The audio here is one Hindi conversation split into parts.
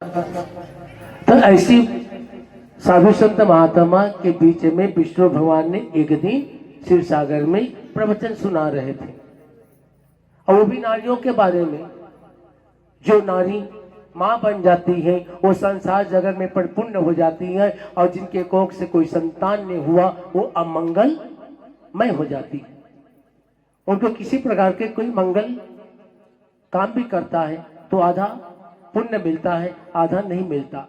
तो ऐसी साधु संत महात्मा के बीच में विष्णु भगवान ने एक दिन क्षीर सागर में प्रवचन सुना रहे थे, और वो भी नारियों के बारे में। जो नारी माँ बन जाती है वो संसार जगत में परिपूर्ण हो जाती है, और जिनके कोख से कोई संतान नहीं हुआ वो अमंगलमय हो जाती है। उनको किसी प्रकार के कोई मंगल काम भी करता है तो आधा पुण्य मिलता है, आधा नहीं मिलता।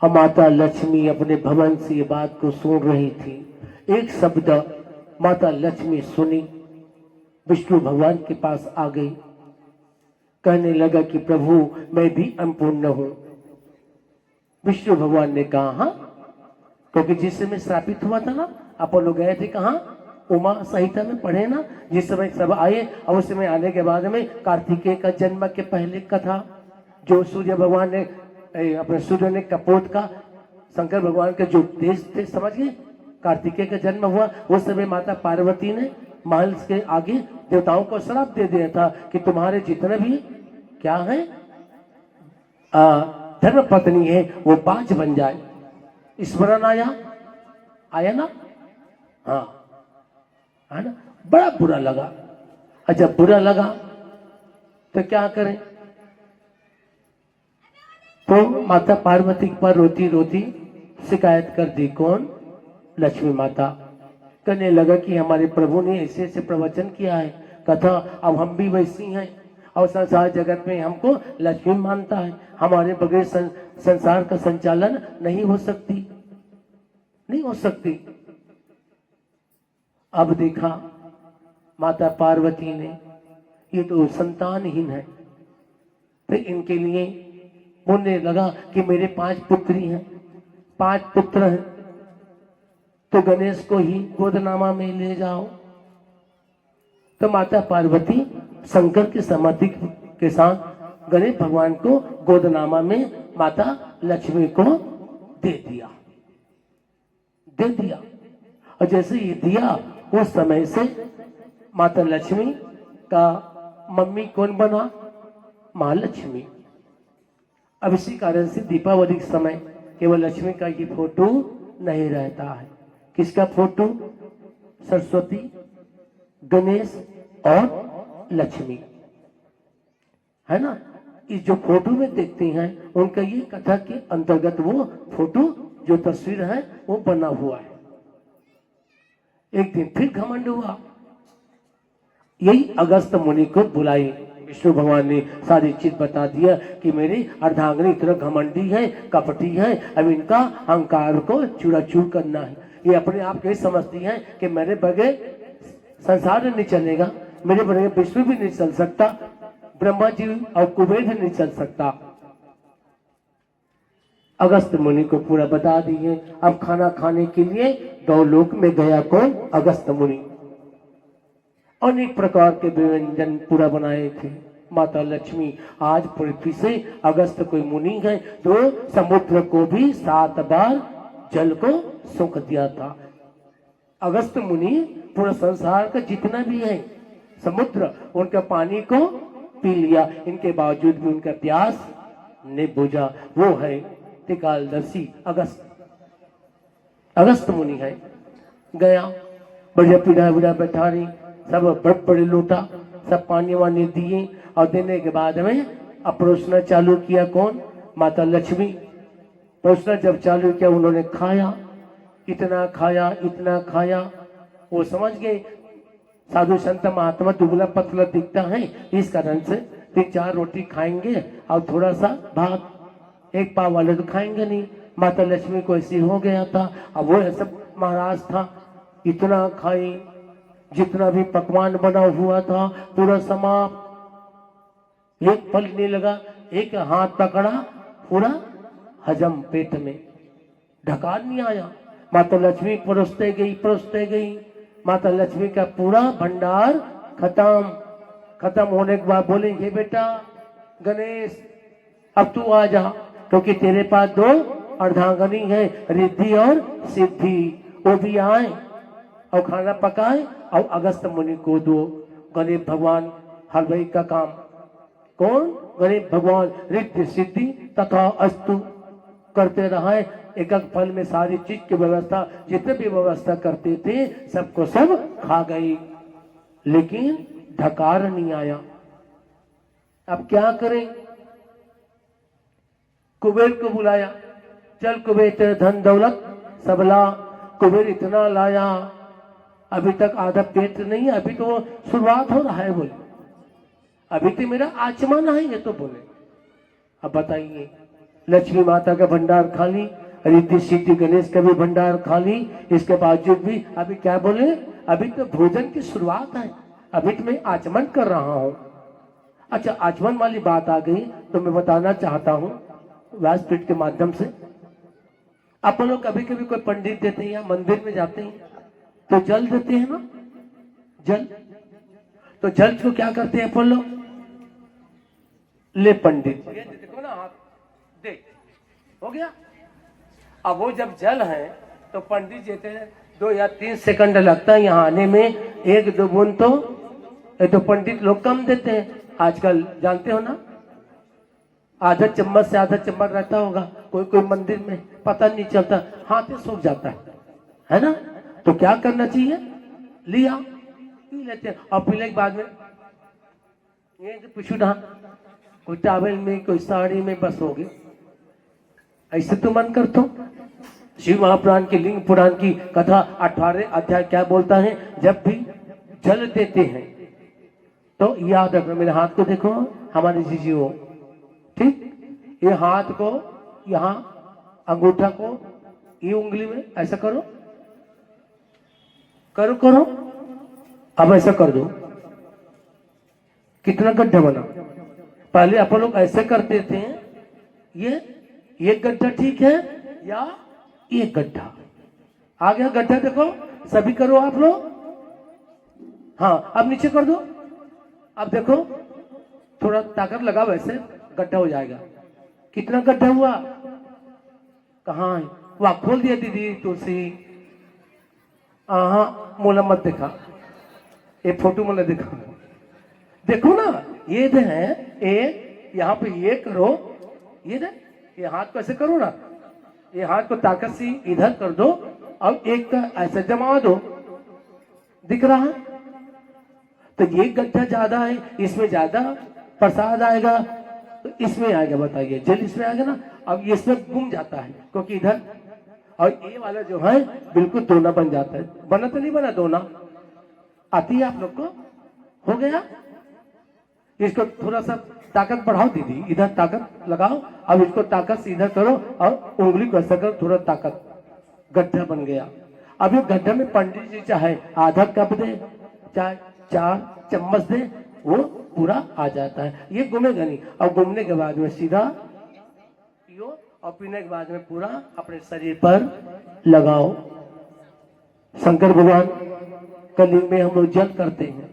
और माता लक्ष्मी अपने भवन से ये बात को सुन रही थी। एक शब्द माता लक्ष्मी सुनी, विष्णु भगवान के पास आ गई, कहने लगा कि प्रभु मैं भी अनपूर्ण हूं। विष्णु भगवान ने कहा हाँ, क्योंकि जिस समय श्रापित हुआ था ना, अपन लोग गए थे कहाँ, उमा संहिता में पढ़े ना, जिस समय सब आए और उस समय आने के बाद में कार्तिकेय का जन्म के पहले कथा, जो सूर्य भगवान ने अपने सूर्य ने कपोत का शंकर भगवान के जो तेज थे, समझ गए, कार्तिकेय का जन्म हुआ। उस समय माता पार्वती ने महल के आगे देवताओं को श्राप दे दिया था कि तुम्हारे जितने भी क्या है धर्म पत्नी है वो बाज बन जाए। स्मरण आया ना? हाँ, है ना? बड़ा बुरा लगा। और जब बुरा लगा तो क्या करें, तो माता पार्वती पर रोती रोती शिकायत कर दी। कौन? लक्ष्मी माता। कहने लगा कि हमारे प्रभु ने ऐसे ऐसे प्रवचन किया है, कथा, अब हम भी वैसी हैं, और संसार जगत में हमको लक्ष्मी मानता है, हमारे बगैर संसार का संचालन नहीं हो सकती। अब देखा माता पार्वती ने, ये तो संतानहीन है, तो इनके लिए बोलने लगा कि मेरे 5 पुत्री हैं, 5 पुत्र हैं, तो गणेश को ही गोदनामा में ले जाओ। तो माता पार्वती शंकर की सम्मति के साथ गणेश भगवान को गोदनामा में माता लक्ष्मी को दे दिया। और जैसे ये दिया, उस समय से माता लक्ष्मी का मम्मी कौन बना? महालक्ष्मी। अब इसी कारण से दीपावली के समय केवल लक्ष्मी का ये फोटो नहीं रहता है। किसका फोटो? सरस्वती, गणेश और लक्ष्मी, है ना? इस जो फोटो में देखते हैं उनका ये कथा के अंतर्गत वो फोटो जो तस्वीर है वो बना हुआ है। एक दिन फिर घमंड हुआ, यही अगस्त मुनि को बुलाई। विष्णु भगवान ने सारी चीज बता दिया कि मेरी अर्धांगिनी इतना घमंडी है, कपटी है, अब इनका अहंकार को चूराचूर करना है। ये अपने आप ये समझती है कि मेरे बगैर संसार नहीं चलेगा, मेरे बगैर विष्णु भी नहीं चल सकता, ब्रह्मा जी और कुबेर भी नहीं चल सकता। अगस्त मुनि को पूरा बता दिए। अब खाना खाने के लिए 2 लोक में गया। कौन? अगस्त मुनि। अनेक प्रकार के व्यंजन पूरा बनाए थे। माता लक्ष्मी आज पृथ्वी से अगस्त कोई मुनि है तो समुद्र को भी 7 बार जल को सूख दिया था। अगस्त मुनि पूरा संसार का जितना भी है समुद्र, उनका पानी को पी लिया, इनके बावजूद भी उनका प्यास नहीं बुझा। वो है त्रिकालदर्शी अगस्त मुनि है। गया, बढ़िया पीढ़ा विड़ा बैठा रही, सब बड़े बड़े लोटा सब पानी वानी दिए, और देने के बाद में परोसना चालू किया। कौन? माता लक्ष्मी। परोसना जब चालू किया, उन्होंने खाया, इतना खाया, वो समझ गए साधु संत महात्मा दुबला पतला दिखता है, इस कारण से 3-4 रोटी खाएंगे और थोड़ा सा भात, 1 पाव वाले तो खाएंगे नहीं। माता लक्ष्मी को ऐसे हो गया था। अब वो सब महाराज था, इतना खाई, जितना भी पकवान बना हुआ था पूरा समाप्त। एक पल नहीं लगा, एक हाथ पकड़ा, पूरा हजम पेट में, ढकार नहीं आया। माता लक्ष्मी परोसते गई। माता लक्ष्मी का पूरा भंडार खत्म होने के बाद बोले, हे बेटा गणेश, अब तू आ जा, क्योंकि तेरे पास 2 अर्धांगिनी है, रिद्धि और सिद्धि, वो भी आए और खाना पकाए और अगस्त मुनि को दो। गणेश भगवान हलवाई का काम, कौन? गणेश भगवान रिद्धि सिद्धि तथा अस्तु करते रहे। एक एक फल में सारी चीज की व्यवस्था, जितने भी व्यवस्था करते थे सबको सब खा गई, लेकिन ढकार नहीं आया। अब क्या करें? कुबेर को बुलाया, चल कुबेर तेरे धन दौलत सब ला। कुबेर इतना लाया, अभी तक आधा पेट नहीं, अभी तो वो शुरुआत हो रहा है। बोले अभी तो मेरा आचमन है, ये तो बोले। अब बताइए, लक्ष्मी माता का भंडार खाली, रिद्धि सिद्धि गणेश का भी भंडार खाली, इसके बावजूद भी अभी क्या बोले? अभी तो भोजन की शुरुआत है, अभी तो मैं आचमन कर रहा हूं। अच्छा, आचमन वाली बात आ गई तो मैं बताना चाहता हूं व्यासपीठ के माध्यम से। आप लोग कभी कभी कोई पंडित देते हैं या मंदिर में जाते हैं तो जल देते हैं ना, जल। तो जल को क्या करते हैं अपन लोग? ले पंडित, ये देखो ना हाथ, देख हो गया। अब वो जब जल है तो पंडित देते हैं, 2 या 3 सेकंड लगता है यहाँ आने में, 1-2 बूंद तो पंडित लोग कम देते हैं। आजकल जानते हो ना, आधा चम्मच से आधा चम्मच रहता होगा, कोई कोई मंदिर में पता नहीं चलता, हाथ में सूख जाता है ना। तो क्या करना चाहिए? लिया, पी लेते हैं, और पीने के बाद में ये पिछू ढा, कोई टावल में, कोई साड़ी में, बस हो गई। ऐसे तो मन करता हूं। शिव महापुराण की, लिंग पुराण की कथा 18 अध्याय क्या बोलता है? जब भी जल देते हैं तो याद रखना, मेरे हाथ को देखो, हमारे जीजी हो, ठीक, ये हाथ को यहां, अंगूठा को ये उंगली में ऐसा करो, करो करो, अब ऐसा कर दो। कितना गड्ढा बना? पहले अपन लोग ऐसे करते थे, ये एक गड्ढा ठीक है या एक गड्ढा? आ गया गड्ढा, देखो सभी करो आप लोग। हाँ, अब नीचे कर दो। अब देखो थोड़ा ताकत लगा, वैसे गड्ढा हो जाएगा। कितना गड्ढा हुआ? कहाँ है? वहां खोल दिया दीदी तुलसी। हाँ, मोला मत दिखा, ये फोटो मोला दिखा। देखो ना, ये जो है एक, यहाँ पे ये करो, ये ना, ये हाथ को ऐसे करो ना, ये हाथ को ताकत से इधर कर दो, अब एक का ऐसे जमा दो, दिख रहा है? तो ये गड्ढा ज्यादा है, इसमें ज्यादा प्रसाद आएगा, तो इसमें आएगा, बताइए, जल इसमें आएगा ना। अब ये इसमें गुम जाता है क्योंकि इधर, और ये वाला जो है बिल्कुल दोना बन जाता है। बना तो नहीं बना दोना? आती है आप लोग को? हो गया? इसको थोड़ा सा ताकत बढ़ाओ दीदी, इधर ताकत लगाओ, अब इसको ताकत से इधर करो और उंगली को ऐसा करो, थोड़ा ताकत, गड्ढा बन गया। अब ये गड्ढा में पंडित जी चाहे आधा कप दे, चाहे 4 चम्मच दे, वो पूरा आ जाता है। ये घूमेगा नहीं, और घूमने के बाद में सीधा पियो, और पीने के बाद में पूरा अपने शरीर पर लगाओ। शंकर भगवान का लिंग में हम लोग जल करते हैं,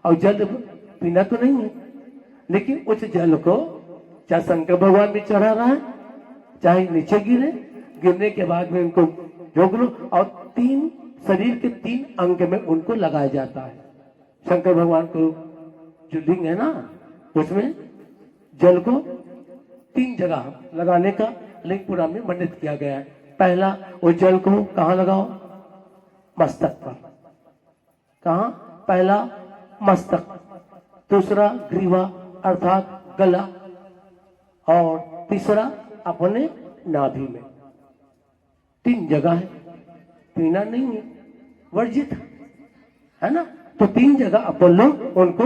और जल पीना तो नहीं है, लेकिन उस जल को चाहे शंकर भगवान भी चढ़ा रहा है, चाहे नीचे गिरे, गिरने के बाद में उनको जोग लो, और 3 शरीर के 3 अंग में उनको लगाया जाता है। शंकर भगवान को जो लिंग है ना, उसमें जल को 3 जगह लगाने का लिंग पुराण में वर्णित किया गया है। पहला, वो जल को कहाँ लगाओ? मस्तक पर। कहाँ? पहला मस्तक, दूसरा ग्रीवा अर्थात गला, और तीसरा अपने नाभि में। 3 जगह है, पीना नहीं है, वर्जित है ना। तो 3 जगह अपन लोग उनको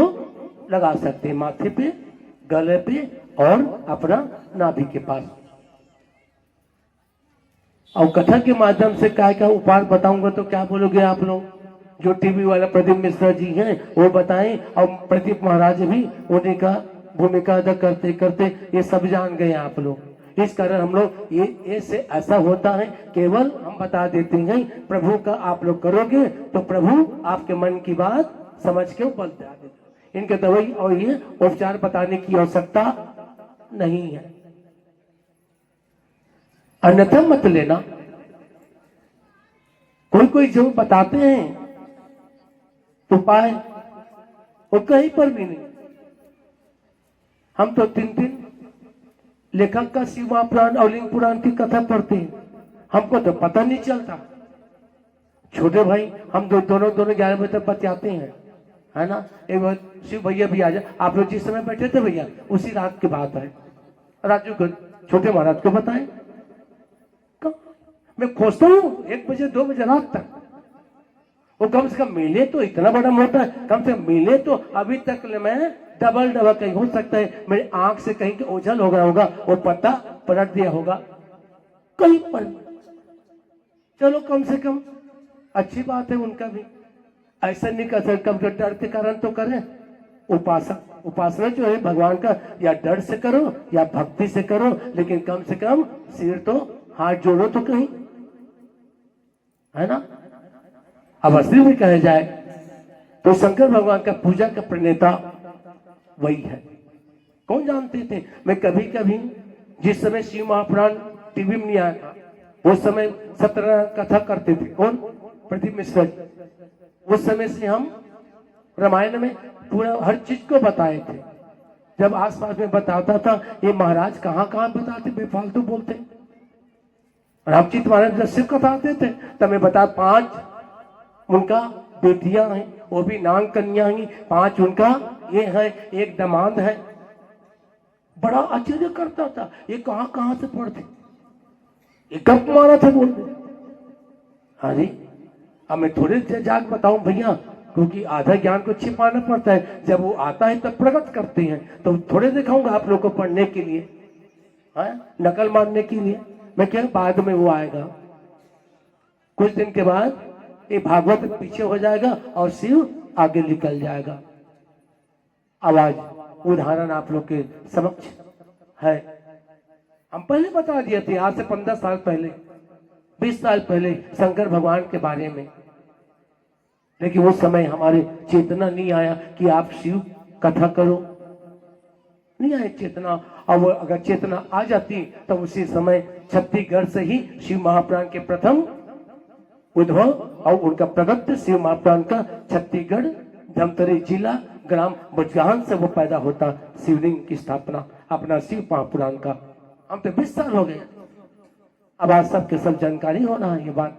लगा सकते हैं, माथे पे, गले पे, और अपना नाभि के पास। और कथा के माध्यम से क्या क्या उपाय बताऊंगा तो क्या बोलोगे आप लोग? जो टीवी वाला प्रदीप मिश्रा जी हैं वो बताएं, और प्रदीप महाराज भी उन्हीं का भूमिका अदा करते करते ये सब जान गए आप लोग। इस कारण हम लोग ये से ऐसा होता है, केवल हम बता देते हैं, प्रभु का आप लोग करोगे तो प्रभु आपके मन की बात समझ के बल दे देते। इनके दवाई और ये उपचार बताने की आवश्यकता नहीं है, अन्यथा मत लेना। कोई कोई जो बताते हैं उपाय, वो कहीं पर भी नहीं। हम तो 3 लेखक का शिव महापुराण और लिंग पुराण की कथा पढ़ते हैं, हमको तो पता नहीं चलता। छोटे भाई हम दोनों 11 बजे तक बतियाते हैं, है ना। एक बार शिव भैया भी आ जाए, आप लोग जिस समय बैठे थे भैया उसी रात की बात है। राजू को छोटे महाराज को बताएं, मैं खोजता हूँ 1 बजे 2 बजे रात तक, वो कम से कम मिले तो, इतना बड़ा मोटा है, कम से कम मिले तो। अभी तक मैं डबल कहीं हो सकता है मेरी आंख से कहीं के ओझल हो गया होगा और पत्ता पलट दिया होगा कहीं पर। चलो कम से कम अच्छी बात है उनका भी, ऐसा नहीं कर सकते कम डर के कारण तो करें। उपासना जो है भगवान का, या डर से करो या भक्ति से करो, लेकिन कम से कम सिर तो हाथ जोड़ो तो कहीं, है ना। अब असली में कहा जाए तो शंकर भगवान का पूजा का प्रणेता वही है। कौन जानते थे। मैं कभी कभी जिस समय शिव महापुराण टीवी में नहीं आया था, उस समय 17 कथा करते थे। कौन? प्रदीप मिश्रा जी। उस समय से हम रामायण में पूरा हर चीज को बताए थे। जब आसपास में बताता था, ये महाराज कहाँ बताते, बेफालतू बोलते। रामचरित महाराज जब शिव कथाते थे तब मैं बता 5 उनका बेटियां हैं, वो भी नांग कन्या हैं, 5 उनका ये है, एक दामाद है। बड़ा आश्चर्य करता था, ये कहाँ से पढ़ते, ये कब मारा था बोलते। हाँ जी, अब मैं थोड़े जाग बताऊं भैया, क्योंकि आधा ज्ञान को छिपाना पड़ता है, जब वो आता है तब प्रकट करते हैं, तो थोड़े दिखाऊंगा आप लोग को पढ़ने के लिए, नकल मारने के लिए। मैं क्या बाद में वो आएगा, कुछ दिन के बाद ये भागवत पीछे हो जाएगा और शिव आगे निकल जाएगा। आवाज उदाहरण आप लोग के समक्ष है। हम पहले बता दिए थे, आज से 15 साल पहले, 20 साल पहले शंकर भगवान के बारे में, लेकिन उस समय हमारे चेतना नहीं आया कि आप शिव कथा करो, नहीं आए चेतना। और अगर चेतना आ जाती तो उसी समय छत्तीसगढ़ से ही शिव महापुराण के प्रथम उद्भव और उनका प्रगट शिव महापुराण का छत्तीसगढ़ धमतरी जिला ग्राम बजगाहन से वो पैदा होता, शिवलिंग की स्थापना अपना शिव महापुराण का। हम तो 20 साल हो गए, अब आज सबके सब जानकारी होना है ये बात,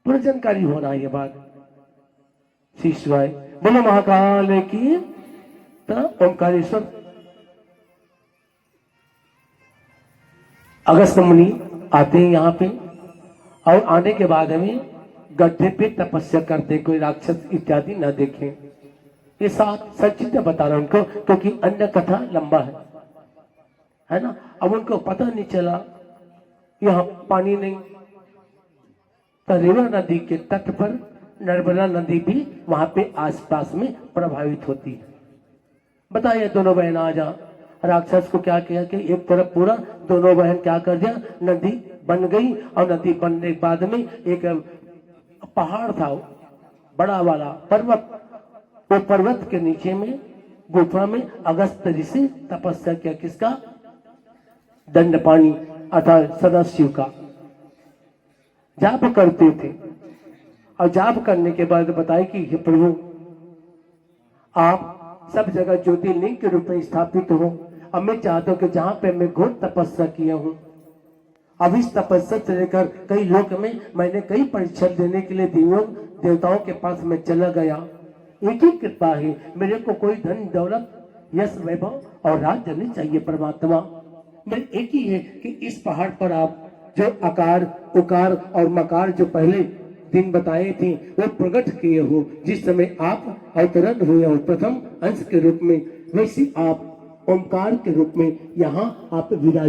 पूरी जानकारी होना है ये बात। शिवाय बोलो महाकाल की। तो ओंकारेश्वर अगस्त मुनि आते हैं यहाँ पे, और आने के बाद हमें गड्ढे पे तपस्या करते, कोई राक्षस इत्यादि न देखें। ये सच चीजें बता रहा हूं उनको, क्योंकि अन्य कथा लंबा है ना। अब उनको पता नहीं चला यहाँ पानी नहीं, तो रेवा नदी के तट पर नर्मदा नदी भी वहां पे आसपास में प्रभावित होती है। बताइए दोनों बहन आ जा, राक्षस को क्या किया कि एक तरफ पूरा, दोनों बहन क्या कर दिया, नदी बन गई। और नदी बनने के बाद में एक पहाड़ था, बड़ा वाला पर्वत, वो पर्वत के नीचे में गुफा में अगस्त ऋषि तपस्या किया। किसका? दंडपाणी अर्थात सदाशिव का जाप करते थे। और जाप करने के बाद बताए कि हे प्रभु, आप सब जगह ज्योतिर्लिंग के रूप में स्थापित हो। अब मैं चाहता हूं कि जहां पे मैं घोर तपस्या किया हूं, अब इस तपस्या से लेकर कई लोक में मैंने कई परीक्षा देने के लिए देवताओं के पास में चला गया। एक ही कृपा है, मेरे को कोई धन दौलत यश वैभव और राज्य नहीं चाहिए परमात्मा। मेरे एक ही है कि इस पहाड़ पर आप जो आकार उकार और मकार जो पहले दिन बताए थे वो प्रकट किए हो। जिस समय आप अवतरण हुए हो प्रथम अंश के रूप में, वैसे आप ओंकार के रूप में यहाँ आप विराज